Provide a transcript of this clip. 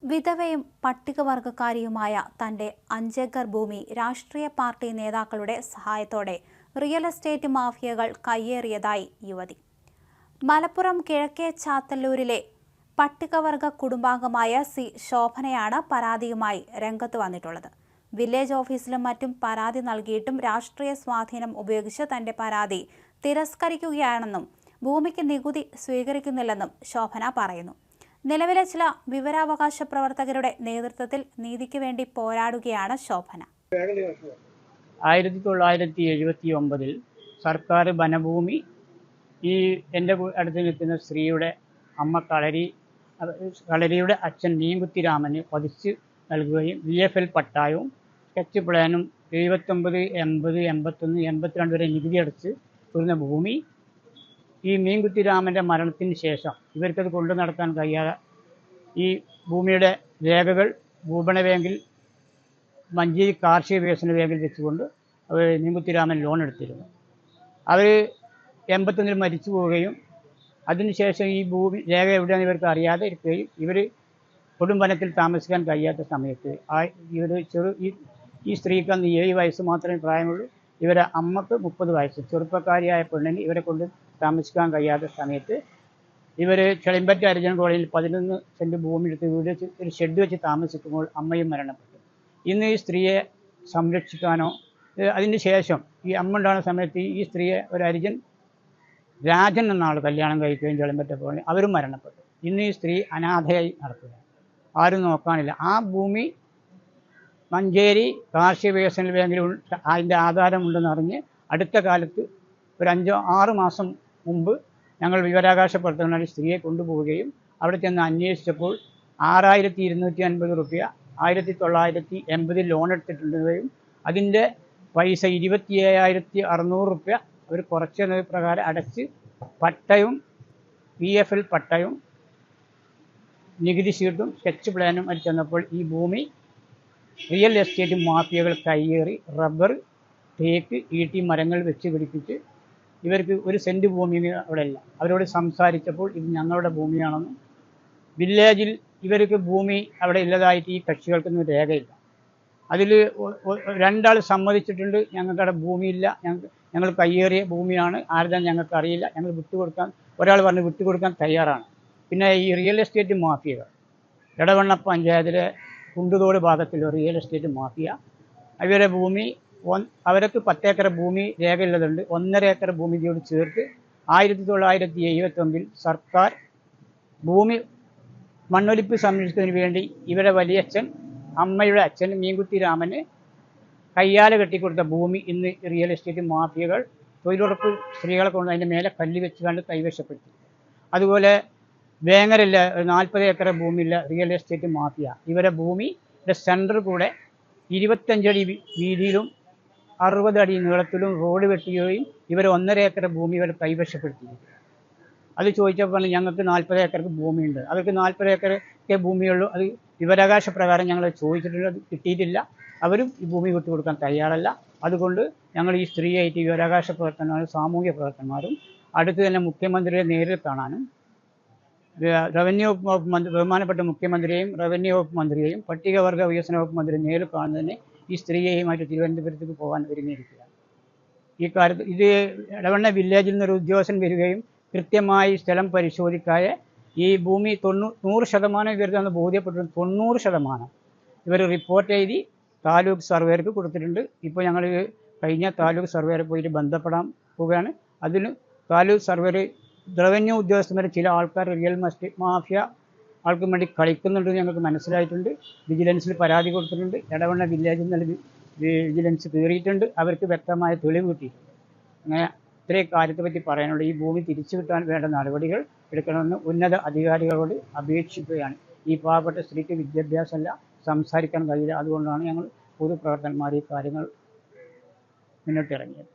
വിധവയും പട്ടികവർഗക്കാരിയുമായ തന്റെ 5 ഏക്കർ ഭൂമി രാഷ്ട്രീയ പാർട്ടി നേതാക്കളുടെ സഹായത്തോടെ റിയൽ എസ്റ്റേറ്റ് മാഫിയകൾ കയ്യേറിയതായി യുവതി. മലപ്പുറം കിഴക്കേ ചാത്തല്ലൂരിലെ പട്ടികവർഗ കുടുംബാംഗമായ സി. ശോഭനയാണ് പരാതിയുമായി രംഗത്ത് വന്നിട്ടുള്ളത്. വില്ലേജ് ഓഫീസിലും മറ്റും പരാതി നൽകിയിട്ടും രാഷ്ട്രീയ സ്വാധീനം ഉപയോഗിച്ച് തന്റെ പരാതി തിരസ്കരിക്കുകയാണെന്നും ഭൂമിക്ക് നികുതി സ്വീകരിക്കുന്നില്ലെന്നും ശോഭന പറയുന്നു. നിലവിലെ ചില വിവരാവകാശ പ്രവർത്തകരുടെ നേതൃത്വത്തിൽ നീതിക്ക് വേണ്ടി പോരാടുകയാണ് ശോഭന. 1979 സർക്കാർ വനഭൂമി ഈ എൻ്റെ അടുത്ത് നിൽക്കുന്ന സ്ത്രീയുടെ അമ്മ കളരിയുടെ അച്ഛൻ മീൻകുത്തിരാമന് പതിച്ച് നൽകുകയും VFL പട്ടായവും സ്കെച്ച് പ്ലാനും 79, 80, 81, 82 വരെ നികുതി അടച്ച് വരുന്ന ഭൂമി ഈ മീൻകുത്തിരാമൻ്റെ മരണത്തിന് ശേഷം ഇവർക്കത് കൊണ്ടു നടത്താൻ കഴിയാതെ ഈ ഭൂമിയുടെ രേഖകൾ ഭൂപണ ബാങ്കിൽ മഞ്ചേരി കാർഷിക വികസന ബാങ്കിൽ വെച്ചുകൊണ്ട് അവർ മീൻകുത്തിരാമൻ ലോൺ എടുത്തിരുന്നു. അവർ 81 മരിച്ചു പോവുകയും അതിനുശേഷം ഈ ഭൂമി രേഖ എവിടെയാണെന്ന് ഇവർക്ക് അറിയാതെ ഇരിക്കുകയും ഇവർ കൊടുംവനത്തിൽ താമസിക്കാൻ കഴിയാത്ത സമയത്ത് ഈ സ്ത്രീക്ക് അന്ന് 7 വയസ്സ് മാത്രമേ പ്രായമുള്ളൂ. ഇവരെ അമ്മക്ക് 30 വയസ്സ്. ചെറുപ്പക്കാരിയായ പെണ്ണിന് ഇവരെ കൊണ്ട് താമസിക്കാൻ കഴിയാത്ത സമയത്ത് ഇവർ ചെളിമ്പറ്റ ഹരിജൻ കോളേജിൽ 11 സെൻറ്റ് ഭൂമി എടുത്ത് വീട് വെച്ച് ഒരു ഷെഡ് വെച്ച് താമസിക്കുമ്പോൾ അമ്മയും മരണപ്പെട്ടു. ഇന്ന് ഈ സ്ത്രീയെ സംരക്ഷിക്കാനോ അതിന് ശേഷം ഈ അമ്മ ഉണ്ടാകുന്ന സമയത്ത് ഈ സ്ത്രീയെ ഒരു ഹരിജൻ രാജൻ എന്ന ആൾ കല്യാണം കഴിക്കുകയും ചെളിമ്പറ്റ കോളനി അവരും മരണപ്പെട്ടു. ഇന്ന് ഈ സ്ത്രീ അനാഥയായി നടക്കുക, ആരും നോക്കാനില്ല. ആ ഭൂമി മഞ്ചേരി കാർഷിക വികസന ബാങ്കിൽ അതിൻ്റെ ആധാരമുണ്ടെന്ന് അറിഞ്ഞ് അടുത്ത കാലത്ത് ഒരു 5-6 മാസം മുമ്പ് ഞങ്ങൾ വിവരാവകാശ പ്രവർത്തകർ സ്ത്രീയെ കൊണ്ടുപോവുകയും അവിടെ ചെന്ന് അന്വേഷിച്ചപ്പോൾ 6250 റുപ്യ 1980 ലോൺ എടുത്തിട്ടുണ്ടെന്നും അതിൻ്റെ പൈസ 27600 റുപ്യ അവർ കുറച്ചത് പ്രകാരം അടച്ച് പട്ടയും VFL പട്ടയും നികുതി ഷീട്ടും സ്കെച്ച് പ്ലാനും അടിച്ചു ചെന്നപ്പോൾ ഈ ഭൂമി റിയൽ എസ്റ്റേറ്റ് മാഫിയകൾ കയ്യേറി റബ്ബർ, തേക്ക്, ഈട്ടി മരങ്ങൾ വെച്ച് പിടിപ്പിച്ച് ഇവർക്ക് 1 സെൻറ്റ് ഭൂമി അവിടെ ഇല്ല. അവരോട് സംസാരിച്ചപ്പോൾ ഇത് ഞങ്ങളുടെ ഭൂമിയാണെന്നും വില്ലേജിൽ ഇവർക്ക് ഭൂമി അവിടെ ഇല്ലതായിട്ട് ഈ കക്ഷികൾക്കൊന്നും രേഖയില്ല. അതിൽ 2 ആൾ സമ്മതിച്ചിട്ടുണ്ട്, ഞങ്ങൾക്കവിടെ ഭൂമിയില്ല, ഞങ്ങൾ കയ്യേറിയ ഭൂമിയാണ്, ആരുതാണ് ഞങ്ങൾക്ക് അറിയില്ല, ഞങ്ങൾ വിട്ടുകൊടുക്കാൻ ഒരാൾ പറഞ്ഞ് വിട്ടുകൊടുക്കാൻ തയ്യാറാണ്. പിന്നെ ഈ റിയൽ എസ്റ്റേറ്റ് മാഫിയകൾ എടവണ്ണ പഞ്ചായത്തിലെ കുണ്ടുതോട് ഭാഗത്തിലെ റിയൽ എസ്റ്റേറ്റ് മാഫിയ ഇവരെ ഭൂമി അവർക്ക് 10 ഏക്കർ ഭൂമി രേഖയുള്ളതുണ്ട്. 1.5 ഏക്കർ ഭൂമിയോട് ചേർത്ത് 1979 സർക്കാർ ഭൂമി മണ്ണൊലിപ്പ് സംരക്ഷിക്കുന്നതിന് വേണ്ടി ഇവരെ വലിയച്ഛൻ അമ്മയുടെ അച്ഛൻ മീൻകുത്തിരാമന് കയ്യാല കെട്ടിക്കൊടുത്ത ഭൂമി ഇന്ന് റിയൽ എസ്റ്റേറ്റ് മാഫിയകൾ തൊഴിലുറപ്പ് സ്ത്രീകളെ കൊണ്ട് അതിൻ്റെ മേലെ കല്ല് വെച്ച് കണ്ട് കൈവശപ്പെടുത്തി. അതുപോലെ വേങ്ങരല്ല 40 ഏക്കർ ഭൂമിയില്ല റിയൽ എസ്റ്റേറ്റ് മാഫിയ ഇവരെ ഭൂമിയുടെ സെൻറ്റർ കൂടെ 25 അടി വീതിയിലും 60 അടി നീളത്തിലും റോഡ് വെട്ടുകയും ഇവർ 1.5 ഏക്കർ ഭൂമി ഇവർ കൈവശപ്പെടുത്തി. അത് ചോദിച്ചപ്പോൾ ഞങ്ങൾക്ക് 40 ഏക്കർക്ക് ഭൂമിയുണ്ട്, അവർക്ക് 40 ഏക്കറൊക്കെ ഭൂമിയുള്ളൂ, അത് വിവരാവകാശ പ്രകാരം ഞങ്ങൾ ചോദിച്ചിട്ടുണ്ട്, അത് കിട്ടിയിട്ടില്ല, അവരും ഈ ഭൂമി വിട്ടുകൊടുക്കാൻ തയ്യാറല്ല. അതുകൊണ്ട് ഞങ്ങൾ ഈ സ്ത്രീയായിട്ട് വിവരാവകാശ പ്രവർത്തനമാരും സാമൂഹ്യ പ്രവർത്തനമാരും അടുത്ത് തന്നെ മുഖ്യമന്ത്രിയെ നേരിൽ കാണാനും റവന്യൂ വകുപ്പ് മന്ത്രി ബഹുമാനപ്പെട്ട മുഖ്യമന്ത്രിയെയും റവന്യൂ വകുപ്പ് മന്ത്രിയെയും പട്ടികവർഗ വികസന വകുപ്പ് മന്ത്രിയെ നേരിൽ കാണുന്നതിന് ഈ സ്ത്രീയെയുമായിട്ട് തിരുവനന്തപുരത്തേക്ക് പോകാൻ ഒരുങ്ങിയിരിക്കുകയാണ്. ഈ കാര്യത്തിൽ ഇത് എടവണ്ണ വില്ലേജിൽ നിന്നൊരു ഉദ്യോഗസ്ഥൻ വരികയും കൃത്യമായി സ്ഥലം പരിശോധിക്കാതെ ഈ ഭൂമി 100% ഇവരുടെന്ന് ബോധ്യപ്പെട്ടിട്ടുണ്ട്. 90% ഇവർ റിപ്പോർട്ട് എഴുതി താലൂക്ക് സർവേർക്ക് കൊടുത്തിട്ടുണ്ട്. ഇപ്പോൾ ഞങ്ങൾ കഴിഞ്ഞ താലൂക്ക് സർവേരെ പോയിട്ട് ബന്ധപ്പെടാൻ പോവുകയാണ്. അതിന് താലൂക്ക് സർവേർ റവന്യൂ ഉദ്യോഗസ്ഥന്മാർ ചില ആൾക്കാർ റിയൽ എസ്റ്റേറ്റ് മാഫിയ ആൾക്കും വേണ്ടി കളിക്കുന്നുണ്ടെന്ന് ഞങ്ങൾക്ക് മനസ്സിലായിട്ടുണ്ട്. വിജിലൻസിൽ പരാതി കൊടുത്തിട്ടുണ്ട്. എടവണ്ണ വില്ലേജിൽ നിന്ന് വിജിലൻസ് കയറിയിട്ടുണ്ട്, അവർക്ക് വ്യക്തമായ തെളിവ് കിട്ടിയിട്ടുണ്ട്. അങ്ങനെ ഇത്രയും കാര്യത്തെപ്പറ്റി പറയാനുള്ള ഈ ഭൂമി തിരിച്ചു കിട്ടാൻ വേണ്ട നടപടികൾ എടുക്കണമെന്ന് ഉന്നത അധികാരികളോട് അപേക്ഷിക്കുകയാണ്. ഈ പാവപ്പെട്ട സ്ത്രീക്ക് വിദ്യാഭ്യാസമല്ല, സംസാരിക്കാൻ കഴിയില്ല. അതുകൊണ്ടാണ് ഞങ്ങൾ പൊതുപ്രവർത്തകന്മാർ ഈ കാര്യങ്ങൾ മുന്നോട്ടിറങ്ങിയത്.